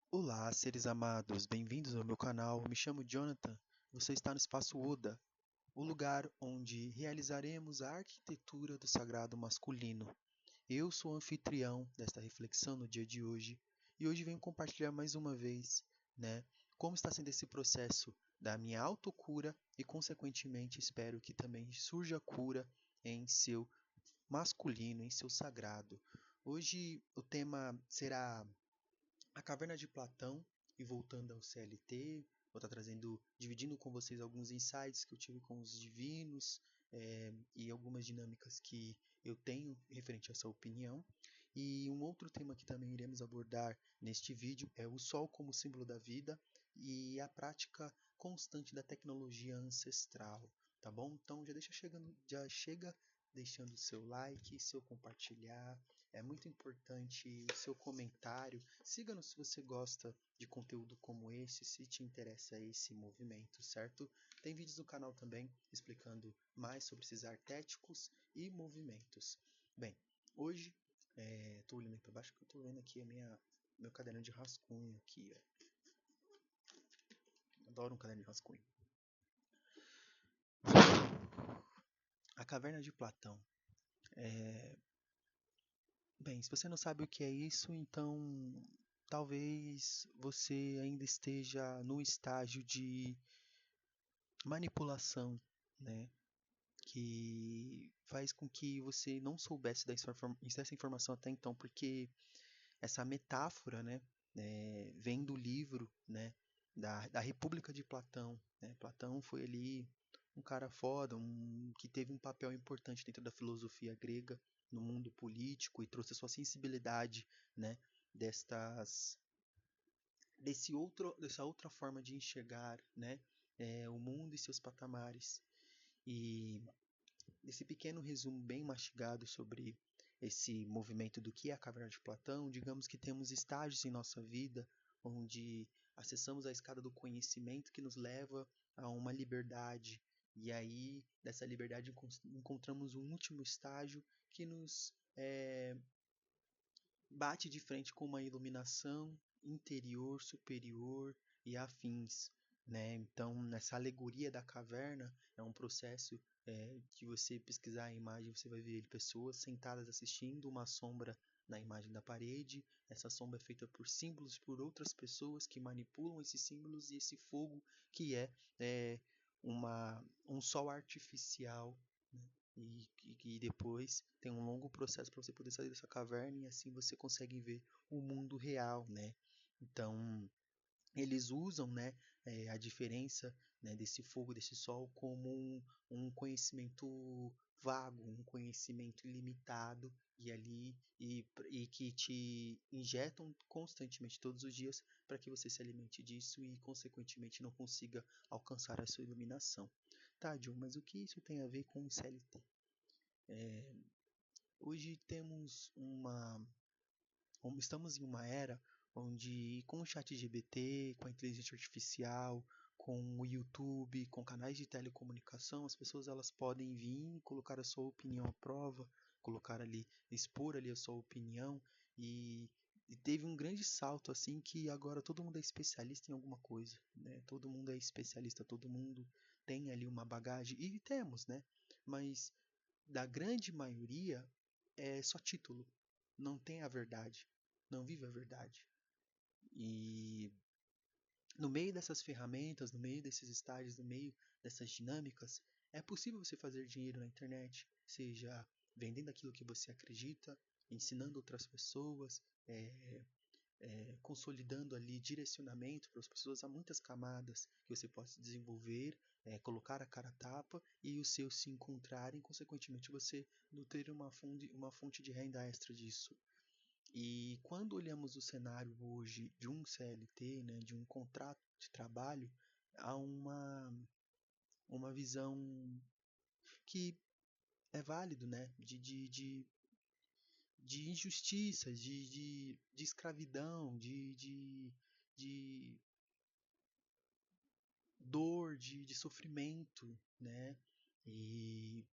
Olá, seres amados, bem-vindos ao meu canal. Me chamo Jonathan. Você está no Espaço Oda, o lugar onde realizaremos a arquitetura do sagrado masculino. Eu sou o anfitrião desta reflexão no dia de hoje e hoje venho compartilhar mais uma vez, como está sendo esse processo da minha autocura e, consequentemente, espero que também surja cura em seu masculino, em seu sagrado. Hoje o tema será a Caverna de Platão, e voltando ao CLT, vou estar dividindo com vocês alguns insights que eu tive com os divinos, e algumas dinâmicas que eu tenho referente a essa opinião. E um outro tema que também iremos abordar neste vídeo é o Sol como símbolo da vida e a prática constante da tecnologia ancestral, tá bom? Então já chega deixando o seu like, seu compartilhar, é muito importante o seu comentário. Siga-nos se você gosta de conteúdo como esse, se te interessa esse movimento, certo? Tem vídeos no canal também explicando mais sobre esses arquétipos e movimentos. Bem, hoje estou olhando para baixo porque eu estou vendo aqui meu caderno de rascunho aqui. Adoro um caderno de rascunho. A Caverna de Platão. Bem, se você não sabe o que é isso, então talvez você ainda esteja no estágio de manipulação, né? Que faz com que você não soubesse dessa informação até então, porque essa metáfora, vem do livro, da República de Platão, né? Platão foi ali um cara foda, que teve um papel importante dentro da filosofia grega, no mundo político, e trouxe a sua sensibilidade, né, destas, dessa outra forma de enxergar, o mundo e seus patamares. E esse pequeno resumo bem mastigado sobre esse movimento do que é a Caverna de Platão, digamos que temos estágios em nossa vida onde acessamos a escada do conhecimento que nos leva a uma liberdade. E aí, dessa liberdade, encontramos um último estágio que nos bate de frente com uma iluminação interior, superior e afins, né? Então, nessa alegoria da caverna, é um processo que você pesquisar a imagem, você vai ver pessoas sentadas assistindo uma sombra na imagem da parede. Essa sombra é feita por símbolos, por outras pessoas que manipulam esses símbolos e esse fogo que é um sol artificial, né? E depois tem um longo processo para você poder sair dessa caverna e assim você consegue ver o mundo real, né? Então, eles usam, a diferença, desse fogo, desse sol, como um conhecimento vago, um conhecimento ilimitado e que te injetam constantemente todos os dias para que você se alimente disso e, consequentemente, não consiga alcançar a sua iluminação. Tá, John, mas o que isso tem a ver com o CLT? Hoje estamos em uma era onde, com o ChatGPT, com a inteligência artificial, com o YouTube, com canais de telecomunicação, as pessoas elas podem vir, colocar a sua opinião à prova, colocar ali, expor ali a sua opinião e, e teve um grande salto assim que agora todo mundo é especialista em alguma coisa, né? Todo mundo é especialista, todo mundo tem ali uma bagagem e temos, né? Mas da grande maioria é só título, não tem a verdade, não vive a verdade. E no meio dessas ferramentas, no meio desses estágios, no meio dessas dinâmicas, é possível você fazer dinheiro na internet, seja vendendo aquilo que você acredita, ensinando outras pessoas, consolidando ali direcionamento para as pessoas. Há muitas camadas que você pode desenvolver, colocar a cara a tapa e os seus se encontrarem, consequentemente você nutrir uma fonte de renda extra disso. E quando olhamos o cenário hoje de um CLT, né, de um contrato de trabalho, há uma visão que é válido, né, de injustiça, de escravidão, de dor, de sofrimento, né? E,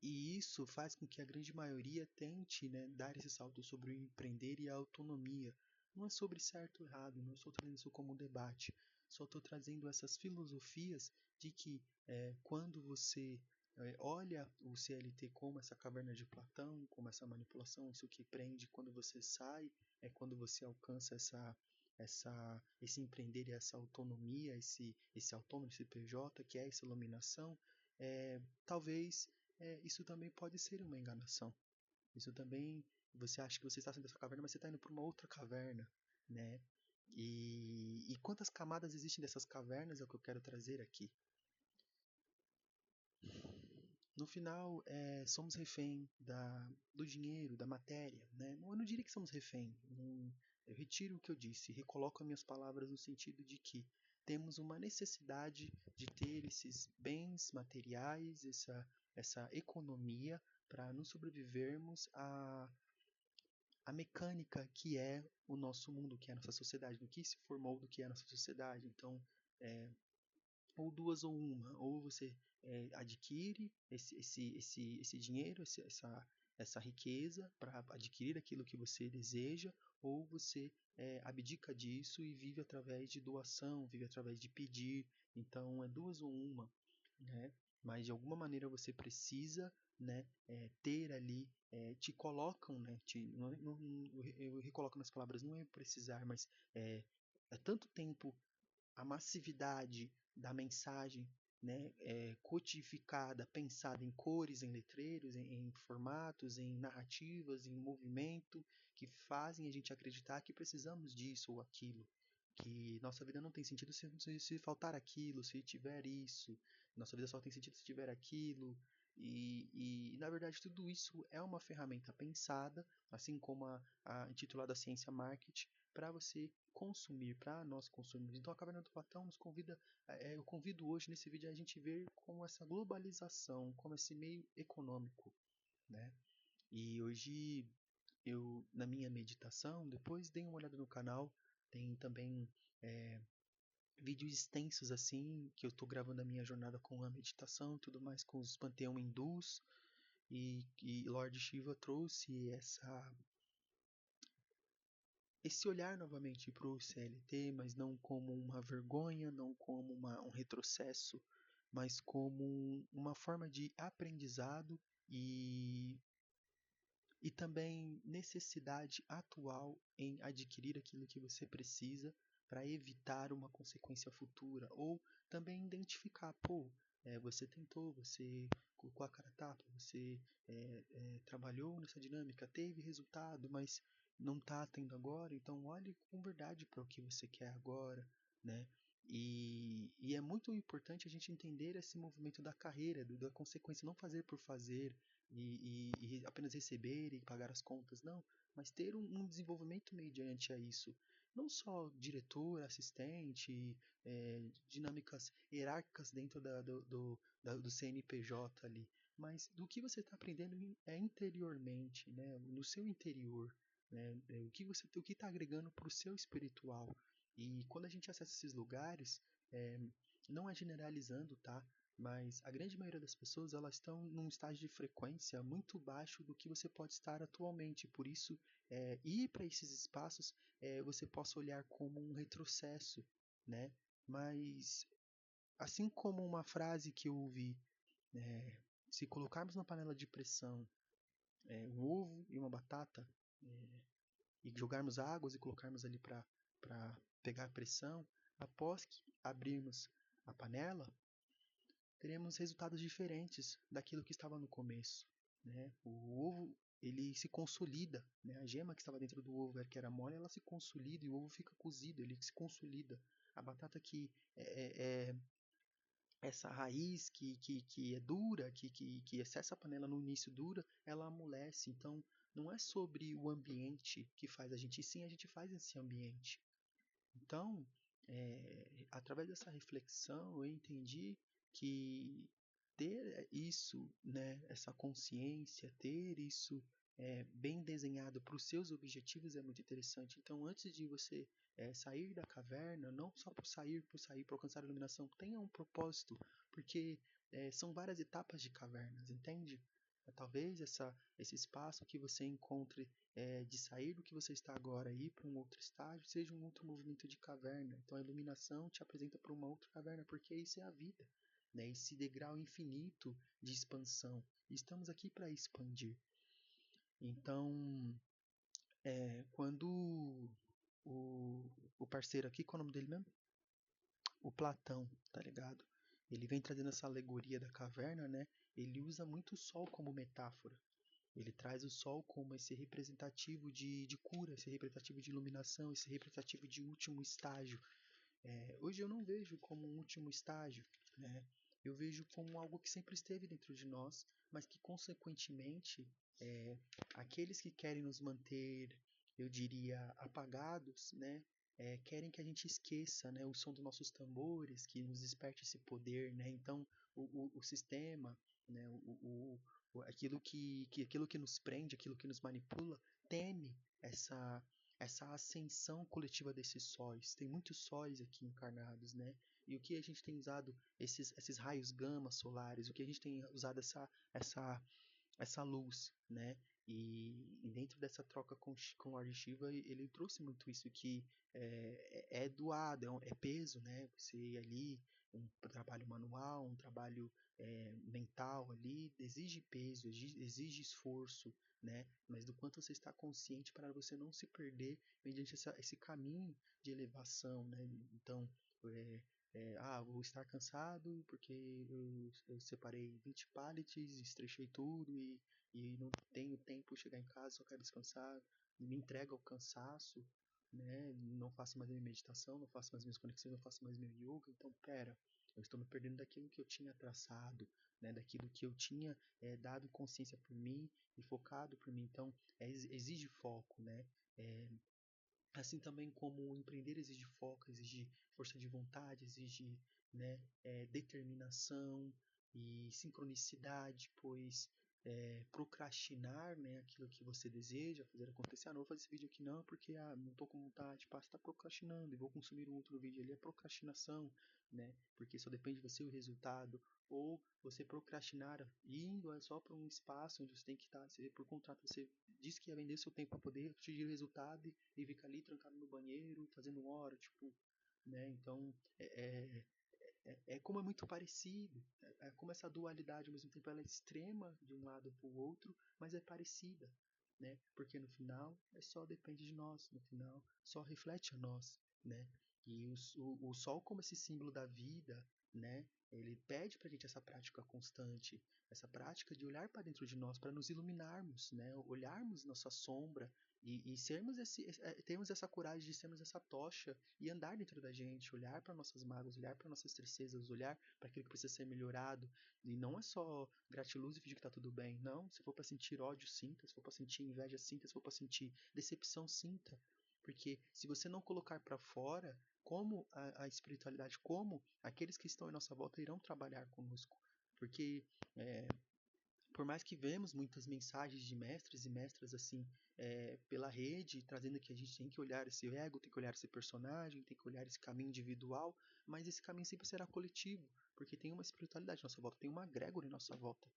e isso faz com que a grande maioria tente, né, dar esse salto sobre o empreender e a autonomia. Não é sobre certo ou errado, não estou trazendo isso como um debate. Só estou trazendo essas filosofias de que quando você olha o CLT como essa caverna de Platão, como essa manipulação, isso que prende, quando você sai, é quando você alcança esse empreender e essa autonomia, esse autônomo, esse PJ, que é essa iluminação, talvez isso também pode ser uma enganação. Isso também, você acha que você está saindo dessa caverna, mas você está indo para uma outra caverna, né? E quantas camadas existem dessas cavernas é o que eu quero trazer aqui. No final, somos refém do dinheiro, da matéria, né? Eu não diria que somos refém. Eu retiro o que eu disse, recoloco as minhas palavras no sentido de que temos uma necessidade de ter esses bens materiais, essa economia para nos sobrevivermos a mecânica que é o nosso mundo, que é a nossa sociedade, do que se formou, do que é a nossa sociedade. Então, é, ou duas ou uma, ou você adquire esse dinheiro, essa riqueza para adquirir aquilo que você deseja, ou você abdica disso e vive através de doação, vive através de pedir. Então, é duas ou uma, né? Mas de alguma maneira você precisa, né, ter ali, te colocam, né, eu recoloco nas palavras, não é precisar, mas há tanto tempo a massividade da mensagem, né, codificada, pensada em cores, em letreiros, em formatos, em narrativas, em movimento, que fazem a gente acreditar que precisamos disso ou aquilo, que nossa vida não tem sentido se faltar aquilo, se tiver isso, nossa vida só tem sentido se tiver aquilo, na verdade tudo isso é uma ferramenta pensada, assim como a intitulada Ciência Marketing, para você consumir, para nós consumirmos. Então a Caverna do Platão nos convida, eu convido hoje nesse vídeo a gente ver como essa globalização, como esse meio econômico, né? E hoje eu, na minha meditação, depois dei uma olhada no canal, tem também vídeos extensos assim, que eu estou gravando a minha jornada com a meditação e tudo mais, com os panteão hindus, e Lord Shiva trouxe esse olhar novamente para o CLT, mas não como uma vergonha, não como um retrocesso, mas como uma forma de aprendizado e também necessidade atual em adquirir aquilo que você precisa para evitar uma consequência futura, ou também identificar, pô, você tentou, você colocou a cara a tapa, você trabalhou nessa dinâmica, teve resultado, mas não está tendo agora, então olhe com verdade para o que você quer agora, né? E é muito importante a gente entender esse movimento da carreira, da consequência, não fazer por fazer, e apenas receber e pagar as contas, não, mas ter um desenvolvimento mediante a isso. Não só diretor, assistente, dinâmicas hierárquicas dentro do CNPJ ali, mas do que você está aprendendo interiormente, né, no seu interior, né, o que está agregando para o seu espiritual. E quando a gente acessa esses lugares, é, não é generalizando, tá? Mas a grande maioria das pessoas elas estão num estágio de frequência muito baixo do que você pode estar atualmente. Por isso, ir para esses espaços você possa olhar como um retrocesso, né? Mas assim como uma frase que eu ouvi, se colocarmos na panela de pressão um ovo e uma batata e jogarmos águas e colocarmos ali para pegar a pressão, após que abrirmos a panela, teremos resultados diferentes daquilo que estava no começo, né? O ovo ele se consolida, né? A gema que estava dentro do ovo, que era mole, ela se consolida e o ovo fica cozido, ele se consolida. A batata que é essa raiz que é dura, que acessa a panela no início dura, ela amolece. Então, não é sobre o ambiente que faz a gente, sim a gente faz esse ambiente. Então, através dessa reflexão, eu entendi que ter isso, né, essa consciência, ter isso bem desenhado para os seus objetivos é muito interessante. Então, antes de você sair da caverna, não só por sair, para alcançar a iluminação, tenha um propósito, porque são várias etapas de cavernas, entende? Talvez esse espaço que você encontre de sair do que você está agora e ir para um outro estágio seja um outro movimento de caverna. Então a iluminação te apresenta para uma outra caverna, porque isso é a vida, né? Esse degrau infinito de expansão. E estamos aqui para expandir. Então, quando o parceiro aqui, qual é o nome dele mesmo? O Platão, tá ligado? Ele vem trazendo essa alegoria da caverna, né? Ele usa muito o sol como metáfora. Ele traz o sol como esse representativo de cura, esse representativo de iluminação, esse representativo de último estágio. Hoje eu não vejo como um último estágio, né? Eu vejo como algo que sempre esteve dentro de nós, mas que, consequentemente, aqueles que querem nos manter, eu diria, apagados, né? Querem que a gente esqueça, né, o som dos nossos tambores, que nos desperte esse poder, né? Então, o sistema, né, aquilo que nos prende, aquilo que nos manipula, teme essa ascensão coletiva desses sóis. Tem muitos sóis aqui encarnados, né? E o que a gente tem usado esses raios gama solares, o que a gente tem usado essa, essa luz, né? E dentro dessa troca com o Ard Shiva, ele trouxe muito isso que é doado, é peso, né? Você ir ali, um trabalho manual, um trabalho mental ali, exige peso, exige esforço, né? Mas do quanto você está consciente para você não se perder mediante esse caminho de elevação, né? Então, vou estar cansado porque eu separei 20 pallets, estrechei tudo e não tenho tempo de chegar em casa, só quero descansar, me entrego ao cansaço, né? Não faço mais minha meditação, não faço mais minhas conexões, não faço mais meu yoga, então pera, eu estou me perdendo daquilo que eu tinha traçado, né? Daquilo que eu tinha dado consciência por mim e focado por mim, então exige foco, né? Assim também como empreender exige foco, exige força de vontade, exige, né, determinação e sincronicidade, pois procrastinar, né, aquilo que você deseja fazer acontecer. Não vou fazer esse vídeo aqui não, porque não estou com vontade. Você está procrastinando e vou consumir um outro vídeo ali. É procrastinação, né, porque só depende de você o resultado. Ou você procrastinar indo só para um espaço onde você tem que estar, por contrato você diz que ia vender seu tempo para poder atingir o resultado e fica ali trancado no banheiro, fazendo hora, tipo, né? Então, como é muito parecido, como essa dualidade ao mesmo tempo ela é extrema de um lado para o outro, mas é parecida, né? Porque no final só depende de nós, no final só reflete a nós, né? E o sol como esse símbolo da vida, né? Ele pede para a gente essa prática constante, essa prática de olhar para dentro de nós, para nos iluminarmos, né? Olharmos nossa sombra e sermos termos essa coragem de sermos essa tocha e andar dentro da gente, olhar para nossas mágoas, olhar para nossas tristezas, olhar para aquilo que precisa ser melhorado. E não é só gratiluz e fingir que tá tudo bem. Não, se for para sentir ódio, sinta. Se for para sentir inveja, sinta. Se for para sentir decepção, sinta. Porque se você não colocar para fora, como a espiritualidade, como aqueles que estão em nossa volta irão trabalhar conosco. Porque por mais que vemos muitas mensagens de mestres e mestras assim pela rede, trazendo que a gente tem que olhar esse ego, tem que olhar esse personagem, tem que olhar esse caminho individual, mas esse caminho sempre será coletivo, porque tem uma espiritualidade à nossa volta, tem uma egrégora em nossa volta.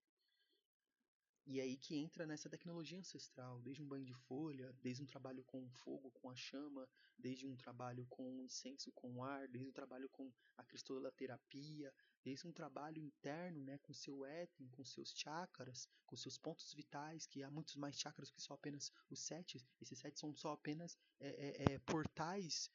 E é aí que entra nessa tecnologia ancestral, desde um banho de folha, desde um trabalho com o fogo, com a chama, desde um trabalho com o incenso, com o ar, desde um trabalho com a cristaloterapia, desde um trabalho interno, né, com seu éten, com seus chakras, com seus pontos vitais, que há muitos mais chakras que só apenas os sete. Esses sete são só apenas portais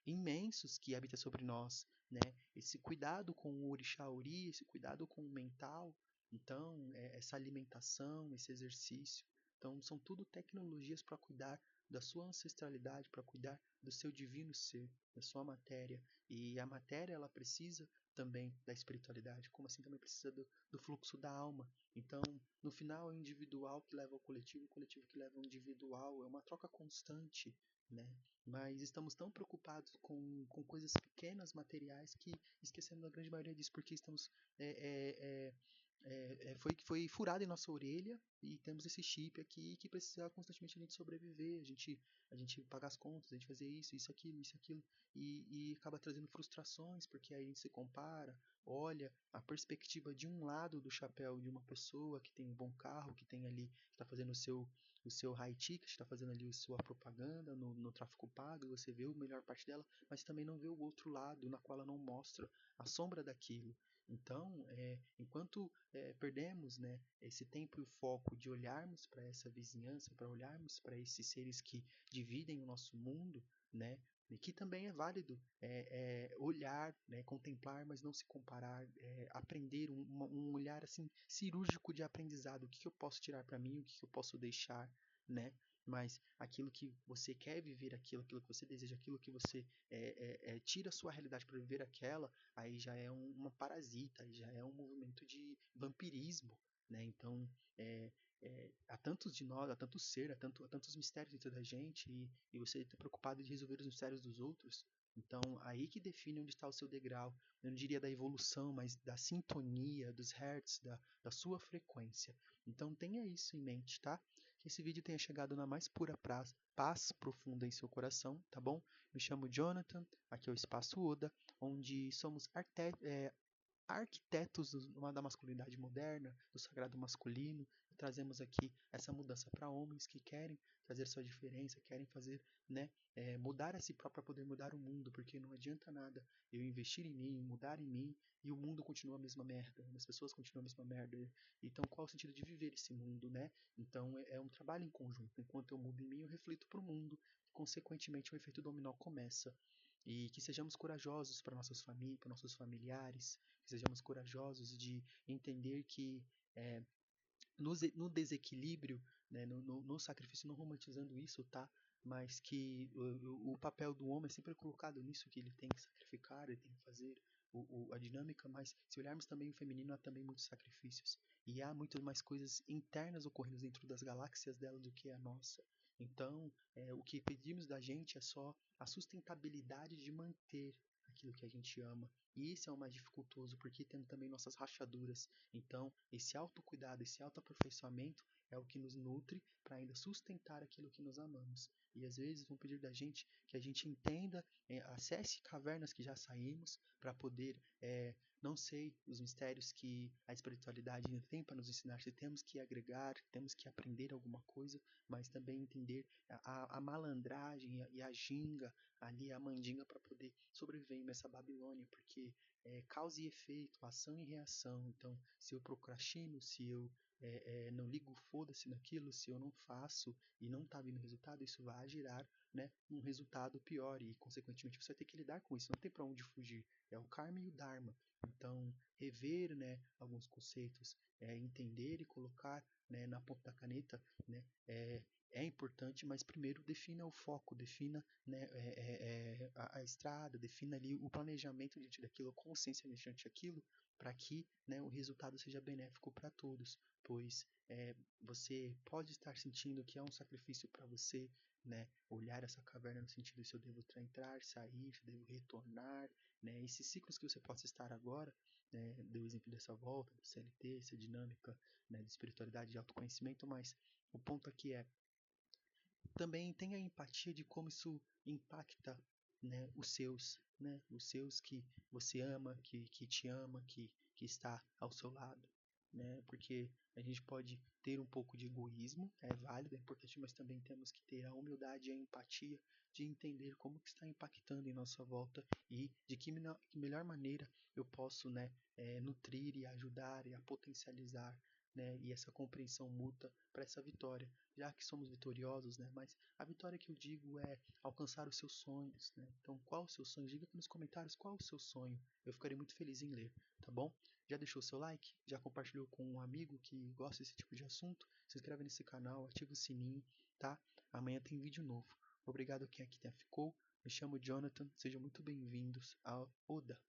imensos que habitam sobre nós, né? Esse cuidado com o orixá ori, esse cuidado com o mental, então, essa alimentação, esse exercício. Então, são tudo tecnologias para cuidar da sua ancestralidade, para cuidar do seu divino ser, da sua matéria. E a matéria, ela precisa também da espiritualidade, como assim também precisa do fluxo da alma. Então, no final, é o individual que leva ao coletivo, o coletivo que leva ao individual. É uma troca constante, né? Mas estamos tão preocupados com coisas pequenas, materiais, que esquecemos a grande maioria disso, porque estamos foi furado em nossa orelha e temos esse chip aqui que precisa constantemente a gente sobreviver, a gente pagar as contas, a gente fazer isso, isso, aquilo, e acaba trazendo frustrações, porque aí a gente se compara, olha a perspectiva de um lado do chapéu de uma pessoa que tem um bom carro, que tem ali, está fazendo o seu high ticket, está fazendo ali a sua propaganda no tráfego pago, e você vê a melhor parte dela, mas também não vê o outro lado, na qual ela não mostra a sombra daquilo. Então, enquanto perdemos, né, esse tempo e o foco de olharmos para essa vizinhança, para olharmos para esses seres que dividem o nosso mundo, né, e que também é válido olhar, né, contemplar, mas não se comparar, aprender um olhar assim cirúrgico de aprendizado, o que, que eu posso tirar para mim, o que, que eu posso deixar, né? Mas aquilo que você quer viver, aquilo que você deseja, aquilo que você tira a sua realidade para viver aquela, aí já é uma parasita, aí já é um movimento de vampirismo, né? Então, há tantos de nós, há tanto ser, há tantos mistérios dentro da gente, e você está preocupado em resolver os mistérios dos outros. Então, aí que define onde está o seu degrau. Eu não diria da evolução, mas da sintonia, dos hertz, da sua frequência. Então, tenha isso em mente, tá? Que esse vídeo tenha chegado na mais pura paz profunda em seu coração, tá bom? Me chamo Jonathan, aqui é o Espaço Oda, onde somos arquitetos da masculinidade moderna, do sagrado masculino, e trazemos aqui essa mudança para homens que querem fazer sua diferença, querem fazer, né, mudar a si próprio para poder mudar o mundo, porque não adianta nada eu investir em mim, mudar em mim, e o mundo continua a mesma merda, as pessoas continuam a mesma merda. Então, qual o sentido de viver esse mundo, né? Então, é um trabalho em conjunto. Enquanto eu mudo em mim, eu reflito para o mundo, e, consequentemente, o efeito dominó começa. E que sejamos corajosos para nossas famílias, para nossos familiares, que sejamos corajosos de entender que no desequilíbrio, né, no sacrifício, não romantizando isso, tá? Mas que o papel do homem é sempre colocado nisso, que ele tem que sacrificar, ele tem que fazer a dinâmica, mas se olharmos também o feminino, há também muitos sacrifícios. E há muito mais coisas internas ocorrendo dentro das galáxias dela do que a nossa. Então, o que pedimos da gente é só a sustentabilidade de manter aquilo que a gente ama. E isso é o mais dificultoso, porque temos também nossas rachaduras. Então, esse autocuidado, esse autoaperfeiçoamento é o que nos nutre para ainda sustentar aquilo que nós amamos. E às vezes vão pedir da gente que a gente entenda, acesse cavernas que já saímos, para poder, não sei os mistérios que a espiritualidade ainda tem para nos ensinar, se temos que agregar, temos que aprender alguma coisa, mas também entender a malandragem e a ginga, ali a mandinga para poder sobreviver nessa Babilônia, porque causa e efeito, ação e reação. Então, se eu procrastino, se eu não ligo foda-se naquilo, se eu não faço e não está vindo resultado, isso vai gerar, né, um resultado pior e, consequentemente, você vai ter que lidar com isso. Não tem para onde fugir. É o karma e o dharma. Então, rever, né, alguns conceitos, entender e colocar, né, na ponta da caneta, né, é importante, mas primeiro defina o foco, defina, né, a estrada, defina ali o planejamento diante daquilo, a consciência diante daquilo, para que, né, o resultado seja benéfico para todos, pois você pode estar sentindo que é um sacrifício para você, né, olhar essa caverna no sentido de se eu devo entrar, sair, se eu devo retornar, né, esses ciclos que você possa estar agora, né, deu exemplo dessa volta, do CLT, essa dinâmica, né, de espiritualidade, de autoconhecimento, mas o ponto aqui é também tenha empatia de como isso impacta, né, os seus que você ama, que te ama, que está ao seu lado, né? Porque a gente pode ter um pouco de egoísmo, é válido, é importante, mas também temos que ter a humildade e a empatia de entender como que está impactando em nossa volta e de que melhor maneira eu posso, né, nutrir e ajudar e a potencializar, né, e essa compreensão mútua para essa vitória, já que somos vitoriosos, né? Mas a vitória que eu digo é alcançar os seus sonhos, né? Então, qual o seu sonho? Diga aqui nos comentários qual o seu sonho. Eu ficarei muito feliz em ler, tá bom? Já deixou o seu like? Já compartilhou com um amigo que gosta desse tipo de assunto? Se inscreve nesse canal, ativa o sininho, tá? Amanhã tem vídeo novo. Obrigado a quem aqui ficou. Me chamo Jonathan, sejam muito bem-vindos ao Oda.